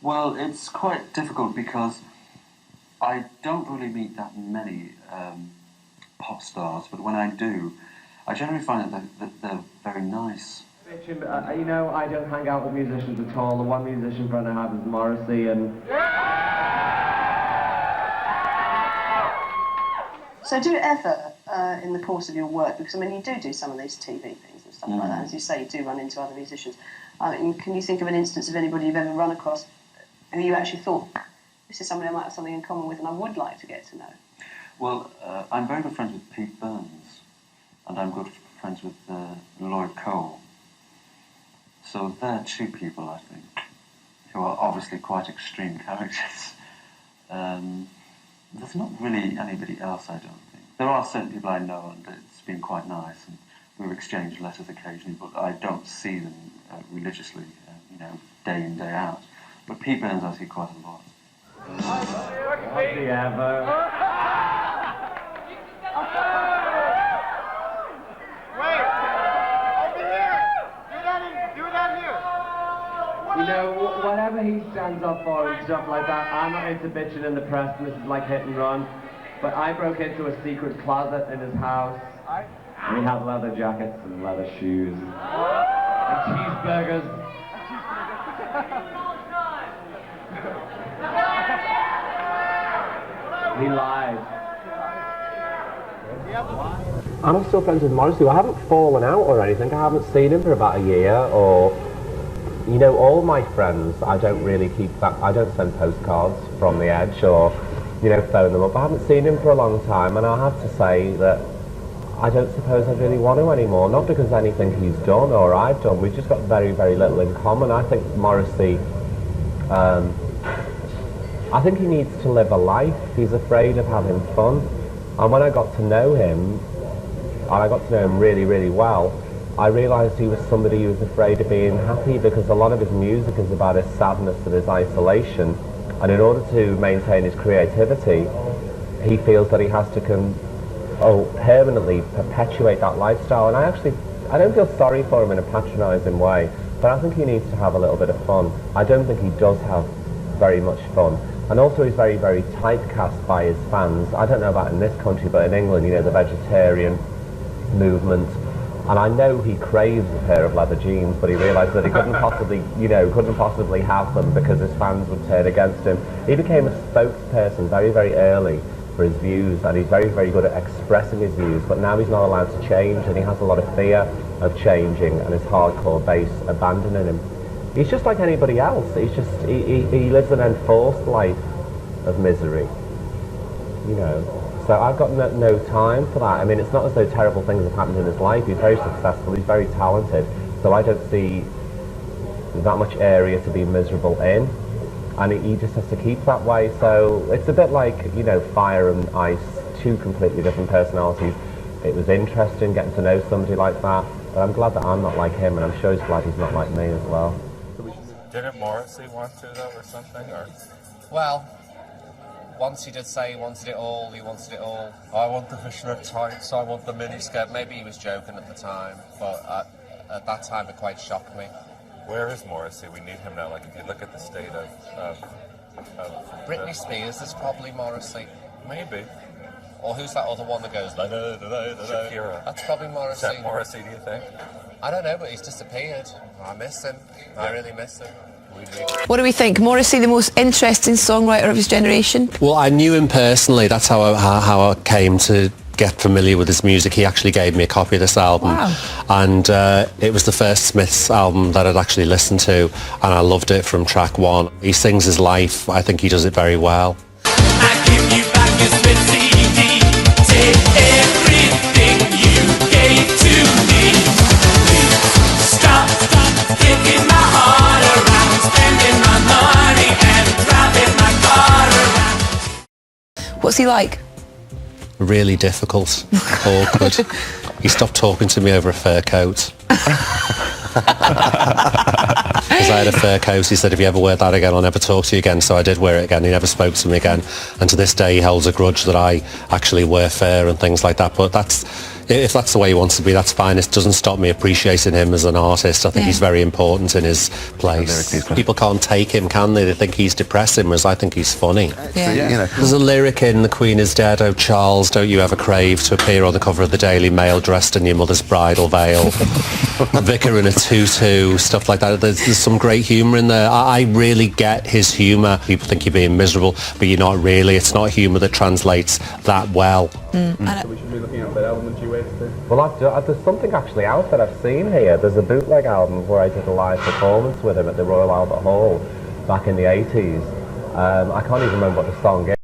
Well, it's quite difficult because I don't really meet that many pop stars, but when I do, I generally find that they're very nice. You know, I don't hang out with musicians at all. The one musician friend I have is Morrissey, and... So do you ever, in the course of your work, because I mean you do some of these TV things and stuff like that, as you say, you do run into other musicians. Can you think of an instance of anybody you've ever run across who you actually thought, this is somebody I might have something in common with and I would like to get to know? Well, I'm very good friends with Pete Burns, and I'm good friends with Lloyd Cole. So they're two people, I think, who are obviously quite extreme characters. There's not really anybody else, I don't think. There are certain people I know, and it's been quite nice, and we've exchanged letters occasionally, but I don't see them religiously, you know, day in, day out. But Pete Burns I see quite a lot. You know, whatever he stands up for and stuff like that, I'm not into bitching in the press, and this is like hit and run. But I broke into a secret closet in his house, and he had leather jackets and leather shoes, and cheeseburgers. He lied. I'm still friends with Morrissey. I haven't fallen out or anything. I haven't seen him for about a year, or... You know, all my friends, I don't really keep that, I don't send postcards from the Edge or, you know, phone them up. I haven't seen him for a long time, and I have to say that I don't suppose I really want to anymore. Not because of anything he's done or I've done. We've just got very, very little in common. I think Morrissey, I think he needs to live a life. He's afraid of having fun. And when I got to know him, and I got to know him really, really well, I realised he was somebody who was afraid of being happy, because a lot of his music is about his sadness and his isolation, and in order to maintain his creativity, he feels that he has to permanently perpetuate that lifestyle. And I don't feel sorry for him in a patronising way, but I think he needs to have a little bit of fun. I don't think he does have very much fun. And also he's very, very typecast by his fans. I don't know about in this country, but in England, you know, the vegetarian movement. And I know he craves a pair of leather jeans, but he realised that he couldn't possibly have them because his fans would turn against him. He became a spokesperson very, very early for his views, and he's very, very good at expressing his views, but now he's not allowed to change, and he has a lot of fear of changing, and his hardcore base abandoning him. He's just like anybody else. He lives an enforced life of misery, you know. So I've got no time for that. I mean, it's not as though terrible things have happened in his life. He's very successful, he's very talented, so I don't see that much area to be miserable in, and he just has to keep that way. So it's a bit like, you know, fire and ice, two completely different personalities. It was interesting getting to know somebody like that, but I'm glad that I'm not like him, and I'm sure he's glad he's not like me as well. Didn't Morrissey want to, though, or something? Or? Well, once he did say he wanted it all, he wanted it all. I want the fishnet tights, I want the miniskirt. Maybe he was joking at the time, but at that time it quite shocked me. Where is Morrissey? We need him now. Like, if you look at the state of Britney Spears is probably Morrissey. Maybe. Or who's that other one that goes da da da da da? Shakira. That's probably Morrissey. Is that Morrissey, do you think? I don't know, but he's disappeared. I miss him. I really miss him. What do we think? Morrissey, the most interesting songwriter of his generation? Well, I knew him personally. That's how I came to get familiar with his music. He actually gave me a copy of this album. Wow. And it was the first Smiths album that I'd actually listened to, and I loved it from track one. He sings his life. I think he does it very well. I give you back your Smith CD. Take everything you gave to me. Stop kicking my heart around, spending my money and driving my car around. What's he like? Really difficult, awkward. He stopped talking to me over a fur coat. Because I had a fur coat, he said, if you ever wear that again, I'll never talk to you again. So I did wear it again. He never spoke to me again. And to this day, he holds a grudge that I actually wear fur and things like that. But that's if that's the way he wants to be, that's fine. It doesn't stop me appreciating him as an artist. I think he's very important in his place. People can't take him, can they? They think he's depressing, whereas I think he's funny. There's a lyric in The Queen is Dead, oh Charles, don't you ever crave to appear on the cover of the Daily Mail dressed in your mother's bridal veil. A vicar in a tutu, stuff like that. There's some great humour in there. I really get his humour. People think you're being miserable, but you're not really. It's not humour that translates that well. We should be looking at that album duets too. Well, there's something actually out that I've seen here. There's a bootleg album where I did a live performance with him at the Royal Albert Hall back in the 80s. I can't even remember what the song is.